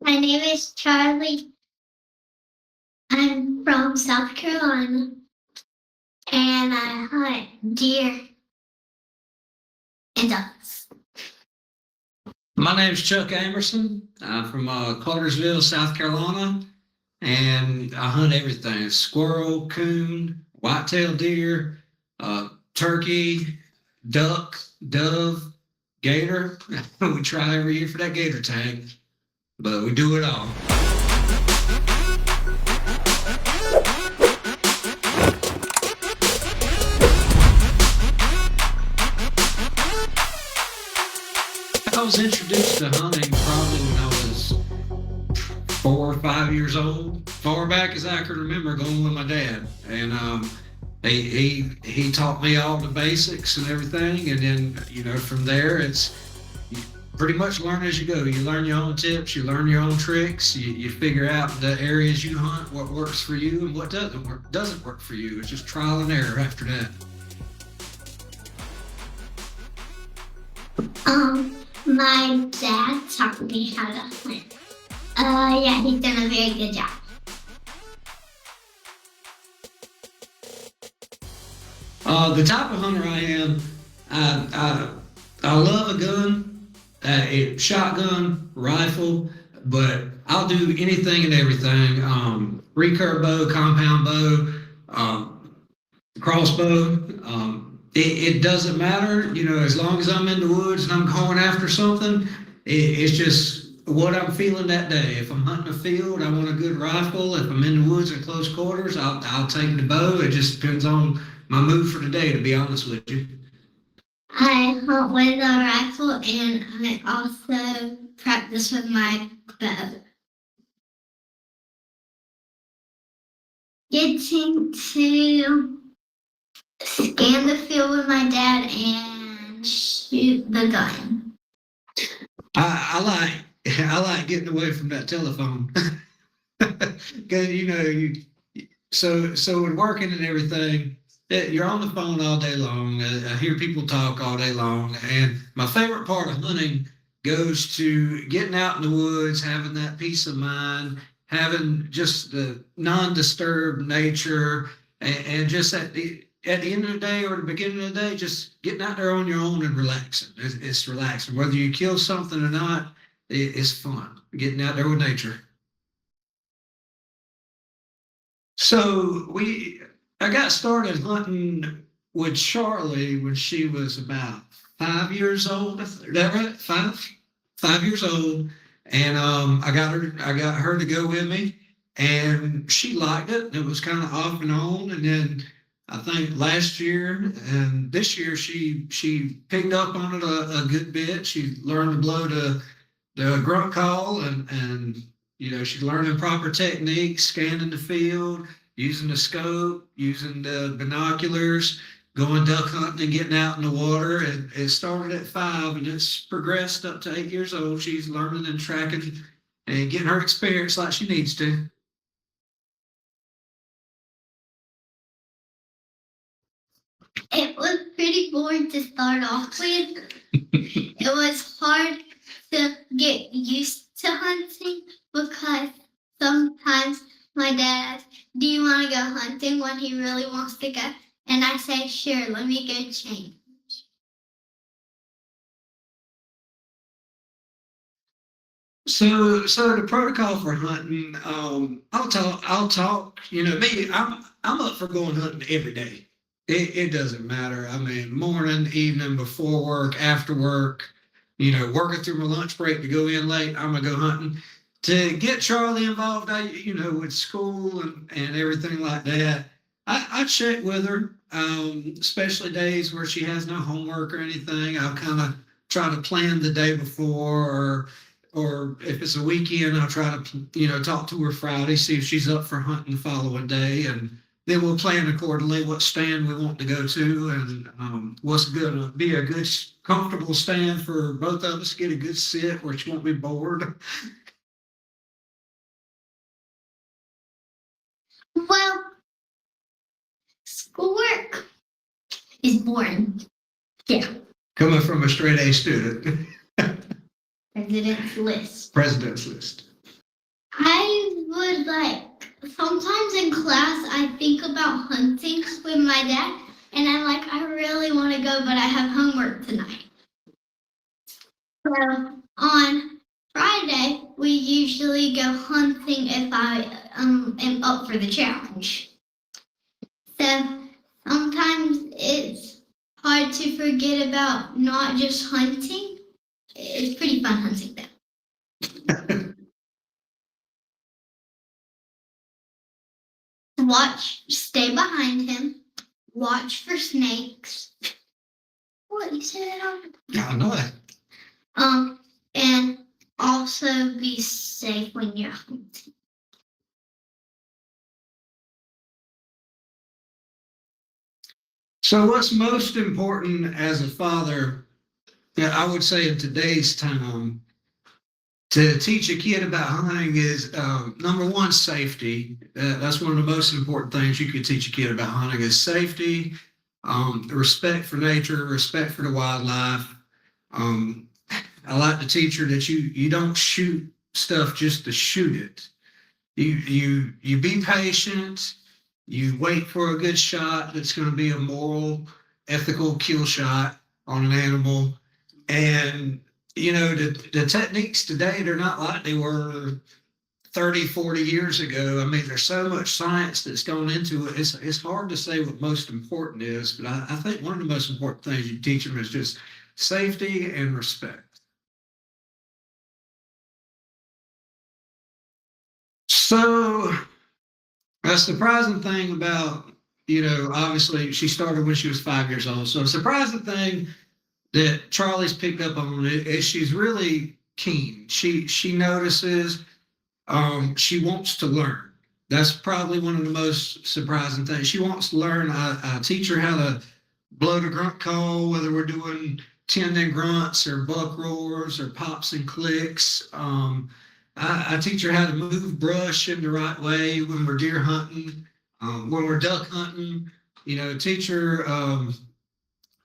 My name is Charlie. I'm from South Carolina, and I hunt deer and ducks. My name's Chuck Amerson. I'm from Cartersville, South Carolina, and I hunt everything: squirrel, coon, white-tailed deer, turkey, duck, dove, gator. We try every year for that gator tag, but we do it all. I was introduced to hunting probably when I was 4 or 5 years old, far back as I can remember, going with my dad, and he taught me all the basics and everything, and then from there it's you pretty much learn as you go. You learn your own tips, you learn your own tricks, you figure out the areas you hunt, what works for you and what doesn't work for you. It's just trial and error after that. My dad taught me how to hunt. Yeah, he's done a very good job. The type of hunter I am, I love a gun, shotgun, rifle, but I'll do anything and everything. Recurve bow, compound bow, crossbow. It doesn't matter, as long as I'm in the woods and I'm going after something. It's just what I'm feeling that day. If I'm hunting a field, I want a good rifle. If I'm in the woods at close quarters, I'll take the bow. It just depends on my mood for the day, to be honest with you. I hunt with a rifle, and I also practice with my bow. Getting to scan the field with my dad and shoot the gun. I like getting away from that telephone, because so with working and everything, you're on the phone all day long. I hear people talk all day long, and my favorite part of hunting goes to getting out in the woods, having that peace of mind, having just the non-disturbed nature, and just at the end of the day or the beginning of the day, just getting out there on your own and relaxing. It's relaxing. Whether you kill something or not, it's fun getting out there with nature. So I got started hunting with Charlee when she was about 5 years old. Is that right? 5 years old, and I got her to go with me, and she liked it. It was kind of off and on, and then I think last year and this year she picked up on it a good bit. She learned to blow the grunt call, and she's learning proper techniques, scanning the field, using the scope, using the binoculars, going duck hunting and getting out in the water. It started at 5 and it's progressed up to 8 years old. She's learning and tracking and getting her experience like she needs to. It was pretty boring to start off with. It was hard to get used to hunting because sometimes my dad asks, "Do you want to go hunting?" when he really wants to go. And I say, "Sure, let me go change." So the protocol for hunting, I'll talk. Me, I'm up for going hunting every day. It doesn't matter. I mean, morning, evening, before work, after work. Working through my lunch break to go in late, I'm gonna go hunting. To get Charlee involved, with school and everything like that, I check with her, especially days where she has no homework or anything. I'll kind of try to plan the day before, or if it's a weekend, I'll try to, talk to her Friday, see if she's up for hunting the following day, and then we'll plan accordingly what stand we want to go to, and what's going to be a good, comfortable stand for both of us. Get a good sit where she won't be bored. Well, schoolwork is boring. Yeah. Coming from a straight A student. President's list. President's list. in class, I think about hunting with my dad, and I'm like, I really want to go, but I have homework tonight. So on Friday, we usually go hunting if I am up for the challenge. So sometimes it's hard to forget about not just hunting. It's pretty fun hunting though. Watch, stay behind him, watch for snakes. What you said it on? I know that. And also be safe when you're hunting. So what's most important as a father, I would say in today's time, to teach a kid about hunting is number one, safety. That's one of the most important things you could teach a kid about hunting is safety, respect for nature, respect for the wildlife. I like to teach her that you don't shoot stuff just to shoot it. You be patient. You wait for a good shot that's going to be a moral, ethical kill shot on an animal. And, the techniques today, they're not like they were 30, 40 years ago. I mean, there's so much science that's gone into it. It's hard to say what most important is, but I think one of the most important things you teach them is just safety and respect. So a surprising thing about, obviously she started when she was 5 years old. So a surprising thing that Charlie's picked up on is she's really keen. She notices, she wants to learn. That's probably one of the most surprising things. She wants to learn. I teach her how to blow the grunt call, whether we're doing tendon grunts or buck roars or pops and clicks. I teach her how to move brush in the right way when we're deer hunting, when we're duck hunting. Teach her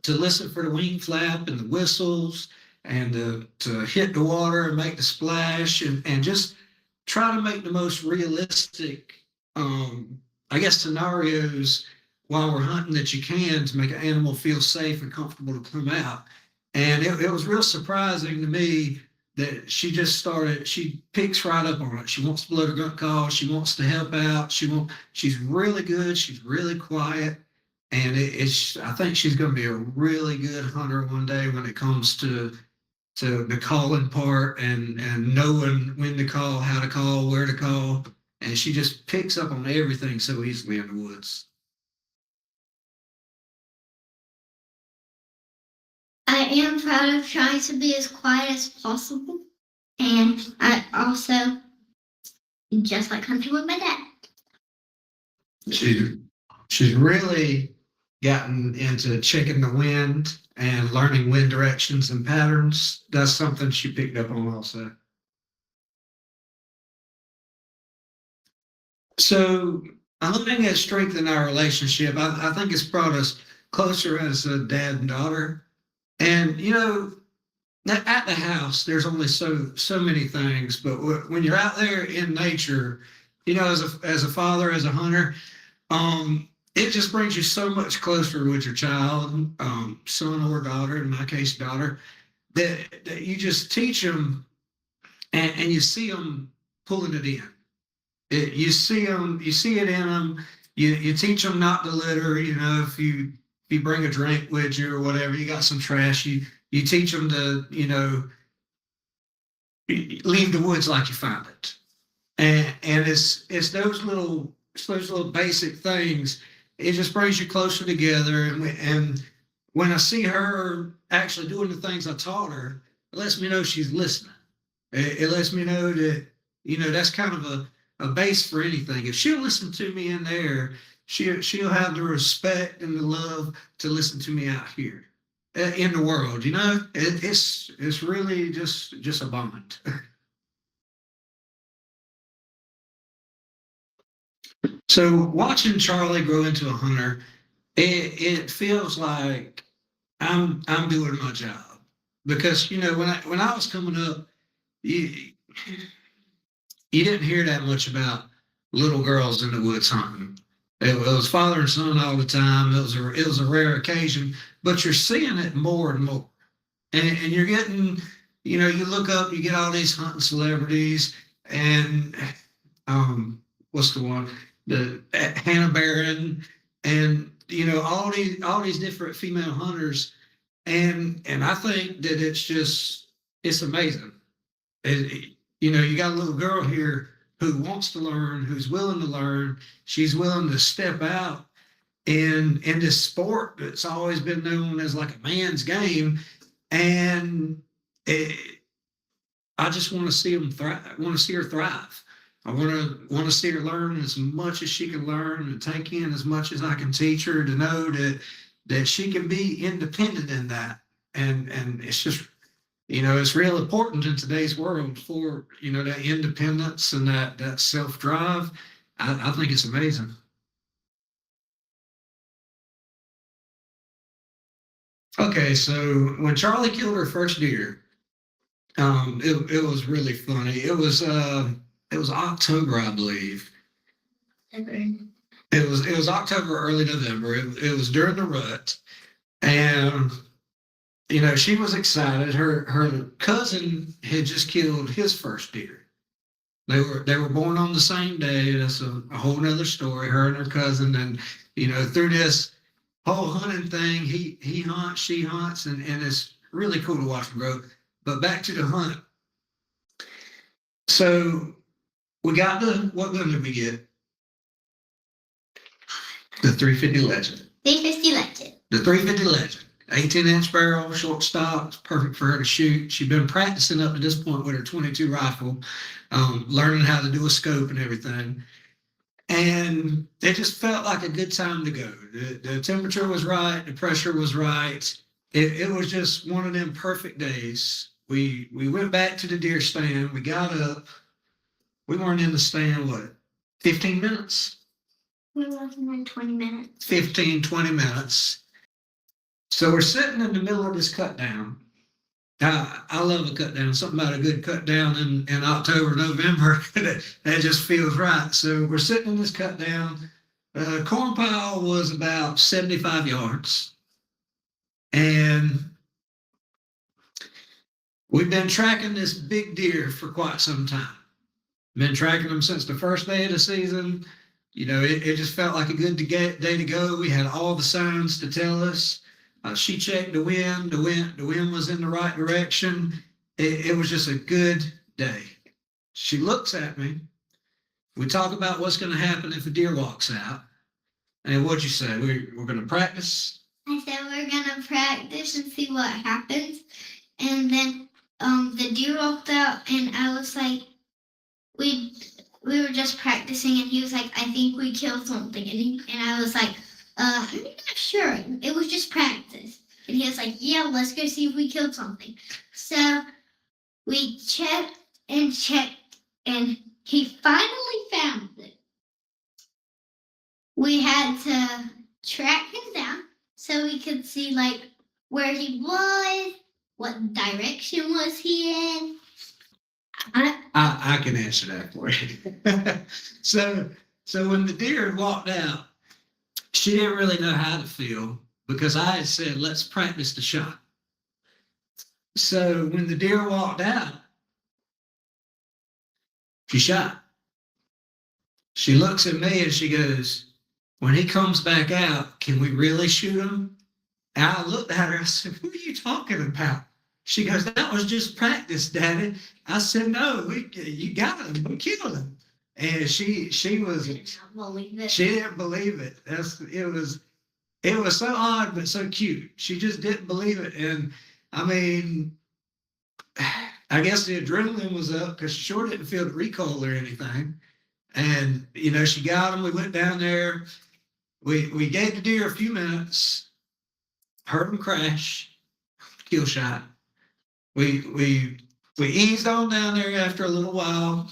to listen for the wing flap and the whistles and to hit the water and make the splash and just try to make the most realistic, scenarios while we're hunting that you can to make an animal feel safe and comfortable to come out. And it was real surprising to me that she picks right up on it. She wants to blow the grunt call. She wants to help out. She's really good. She's really quiet. And I think she's going to be a really good hunter one day when it comes to the calling part and knowing when to call, how to call, where to call. And she just picks up on everything so easily in the woods. I am proud of trying to be as quiet as possible. And I also just like hunting with my dad. She's really gotten into checking the wind and learning wind directions and patterns. That's something she picked up on also. So hunting has strengthened our relationship. I think it's brought us closer as a dad and daughter. And at the house, there's only so many things. But when you're out there in nature, as a father, as a hunter, it just brings you so much closer with your child, son or daughter, in my case, daughter, that you just teach them and you see them pulling it in. You see it in them. You teach them not to litter. If you bring a drink with you or whatever, you got some trash, you teach them to, leave the woods like you found it. And it's those little basic things. It just brings you closer together. And when I see her actually doing the things I taught her, it lets me know she's listening. It lets me know that, that's kind of a base for anything. If she'll listen to me in there, she'll have the respect and the love to listen to me out here in the world. It's really just a bond. So watching Charlie grow into a hunter, it feels like I'm doing my job because when I was coming up, you didn't hear that much about little girls in the woods hunting. It was father and son all the time. It was a rare occasion, but you're seeing it more and more. And you're getting, you look up, you get all these hunting celebrities, and what's the one? The Hannah Barron, and all these different female hunters, and I think that it's amazing. You got a little girl here who wants to learn, who's willing to learn. She's willing to step out in this sport that's always been known as like a man's game, and I just want to see them thrive. I want to see her thrive. I want to see her learn as much as she can learn and take in as much as I can teach her to know that she can be independent in that. And it's just, it's real important in today's world for, that independence and that self-drive. I think it's amazing. Okay, so when Charlie killed her first deer, it was really funny. It was October, I believe. It was October, early November. It was during the rut, and she was excited. Her cousin had just killed his first deer. They were born on the same day. That's a whole nother story. Her and her cousin, and through this whole hunting thing, he hunts, she hunts, and it's really cool to watch them grow. But back to the hunt. So we got what gun did we get? The 350 Legend. 350 Legend. The 350 Legend. 18-inch barrel, short stock. It's perfect for her to shoot. She'd been practicing up to this point with her 22 rifle, learning how to do a scope and everything. And it just felt like a good time to go. The temperature was right. The pressure was right. It was just one of them perfect days. We went back to the deer stand. We got up. We weren't in the stand, 15 minutes? We left in 20 minutes. 15, 20 minutes. So we're sitting in the middle of this cut down. I love a cut down. Something about a good cut down in October, November. that just feels right. So we're sitting in this cut down. Corn pile was about 75 yards. And we've been tracking this big deer for quite some time. Been tracking them since the first day of the season. It just felt like a good day to go. We had all the signs to tell us. She checked the wind. The wind was in the right direction. It was just a good day. She looks at me. We talk about what's going to happen if a deer walks out. And what'd you say? We're going to practice? I said we're going to practice and see what happens. And then the deer walked out, and I was like, we were just practicing, and he was like, I think we killed something. And I was like, I'm not sure. It was just practice. And he was like, yeah, let's go see if we killed something. So we checked, and he finally found it. We had to track him down so we could see where he was, what direction was he in. I can answer that for you. So when the deer had walked out, she didn't really know how to feel because I had said, let's practice the shot. So when the deer walked out, she shot. She looks at me and she goes, when he comes back out, can we really shoot him? And I looked at her, I said, what are you talking about? She goes, that was just practice, Daddy. I said, no, you got him. We killed him. And she was, she didn't believe it. It was so odd, but so cute. She just didn't believe it. And I mean, I guess the adrenaline was up because she sure didn't feel the recoil or anything. And, she got him. We went down there. We gave the deer a few minutes, heard him crash, kill shot. We eased on down there after a little while.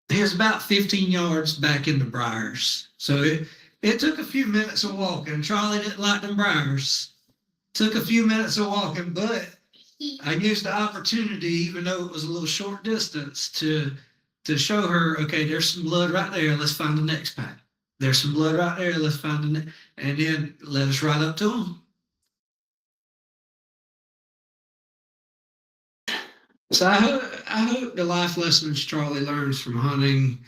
He was about 15 yards back in the briars. So it took a few minutes of walking. Charlie didn't like them briars. Took a few minutes of walking, but I used the opportunity, even though it was a little short distance, to to show her, okay, there's some blood right there. Let's find the next pack. There's some blood right there. Let's find the next, and then let us right up to them. So I hope the life lessons Charlie learns from hunting,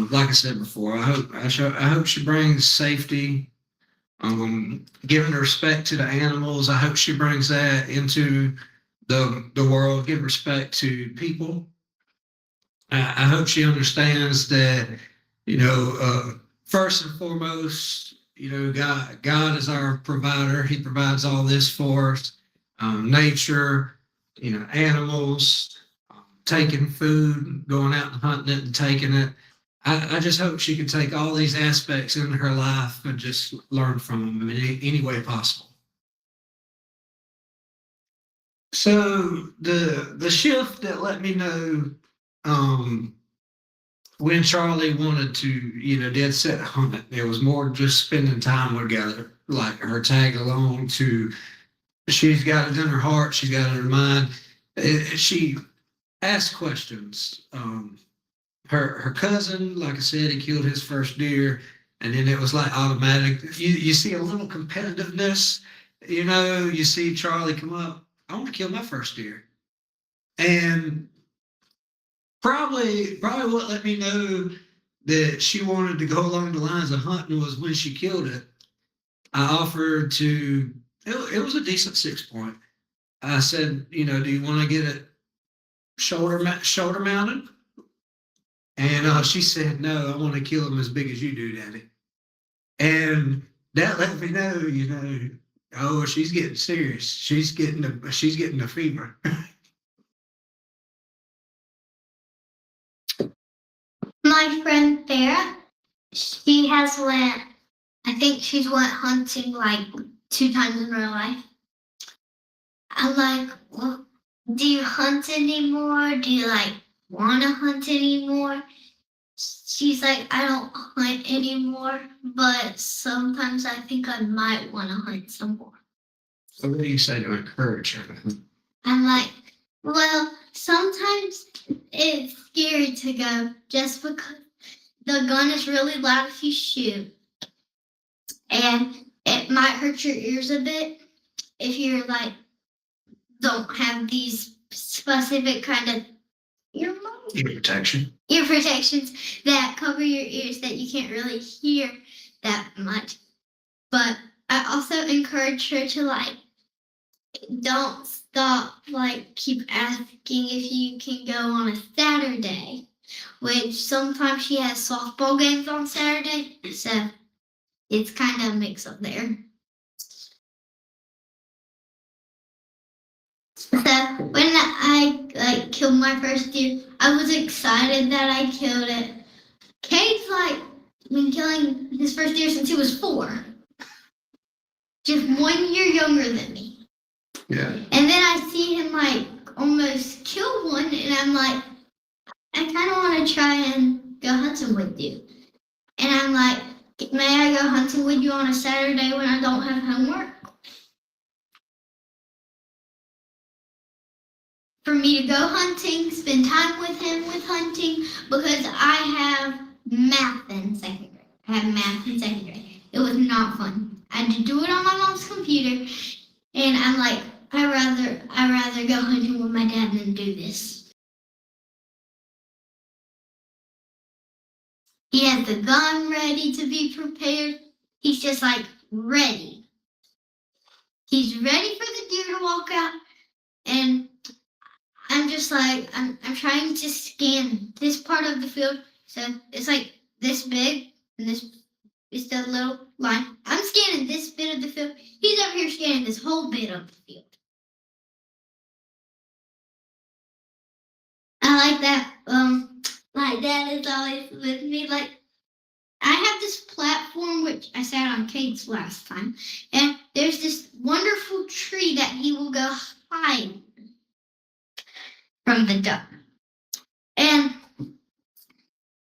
like I said before, I hope she brings safety, giving respect to the animals. I hope she brings that into the world, give respect to people. I hope she understands that, first and foremost, God is our provider. He provides all this for us. Nature, animals, taking food, going out and hunting it and taking it. I just hope she can take all these aspects into her life and just learn from them in any way possible. So the shift that let me know when Charlie wanted to, dead set hunt, it was more just spending time together, like her tag along to, she's got it in her heart, she's got it in her mind. She asked questions. Her cousin, like I said, he killed his first deer, and then it was like automatic. You see a little competitiveness, you see Charlie come up, I want to kill my first deer. And probably what let me know that she wanted to go along the lines of hunting was when she killed it. I offered to, it was a decent 6-point. I said, do you want to get it shoulder mounted? And she said, no, I want to kill him as big as you do, Daddy. And that let me know, oh, she's getting serious. She's getting the fever. My friend Farah, I think she's went hunting like 2 times in her life. I'm like, well, do you hunt anymore? Do you want to hunt anymore? She's like, I don't hunt anymore, but sometimes I think I might want to hunt some more. So what do you say to encourage her? I'm like, well, sometimes it's scary to go just because the gun is really loud if you shoot. And it might hurt your ears a bit if you're don't have these specific kind of ear protections that cover your ears that you can't really hear that much. But I also encourage her to don't stop, keep asking if you can go on a Saturday, which sometimes she has softball games on Saturday, so it's kind of a mix up there. So when I killed my first deer, I was excited that I killed it. Cade's been killing his first deer since he was 4. Just 1 year younger than me. Yeah. And then I see him almost kill one, and I'm like, I kind of want to try and go hunting with you. And I'm like, may I go hunting with you on a Saturday when I don't have homework? For me to go hunting, spend time with him with hunting, because I have math in 2nd grade. It was not fun. I had to do it on my mom's computer, and I'm like, I'd rather go hunting with my dad than do this. He has the gun ready to be prepared. He's just ready. He's ready for the deer to walk out, and I'm just I'm trying to scan this part of the field. So it's this big, and this is the little line. I'm scanning this bit of the field. He's over here scanning this whole bit of the field. I like that. My dad is always with me. I have this platform, which I sat on Kate's last time, and there's this wonderful tree that he will go hide from the duck. And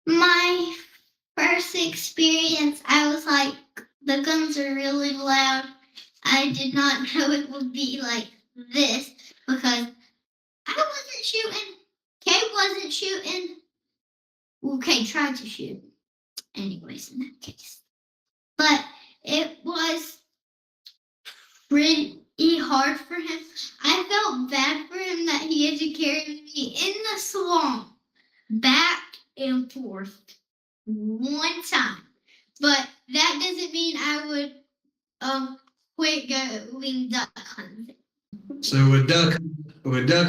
my first experience, I was like, the guns are really loud. I did not know it would be like this, because I wasn't shooting. Kate wasn't shooting. Okay, tried to shoot. Anyways, in that case. But it was pretty hard for him. I felt bad for him that he had to carry me in the swamp back and forth one time. But that doesn't mean I would quit going duck hunting. So with duck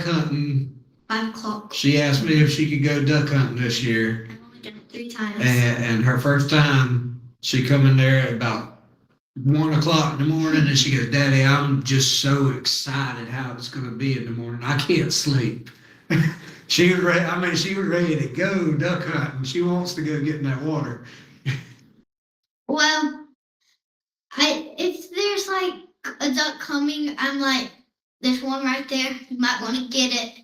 hunting, 5 o'clock. she asked me if she could go duck hunting this year. I've only done it 3 times. And her first time, she come in there at about 1 o'clock in the morning, and she goes, "Daddy, I'm just so excited how it's going to be in the morning. I can't sleep." She was ready. I mean, she was ready to go duck hunting. She wants to go get in that water. Well, if there's like a duck coming, I'm like, there's one right there. You might want to get it.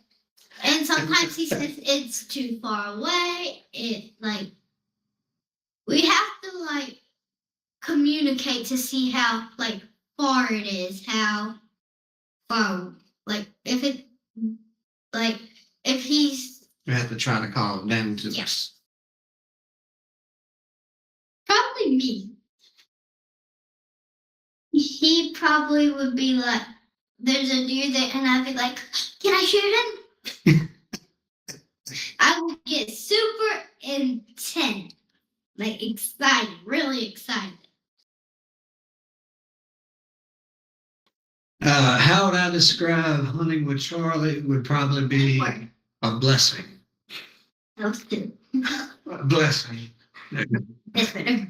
And sometimes he says it's too far away. We have to communicate to see how far it is. How far if he's We have to try to calm him down to yes. Probably me. He probably would be like, there's a deer there, and I'd be like, can I shoot him? I would get super intense, excited, really excited. How would I describe hunting with Charlie? It would probably be a blessing. Those two. A blessing. That's better.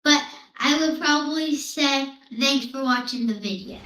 But I would probably say thanks for watching the video.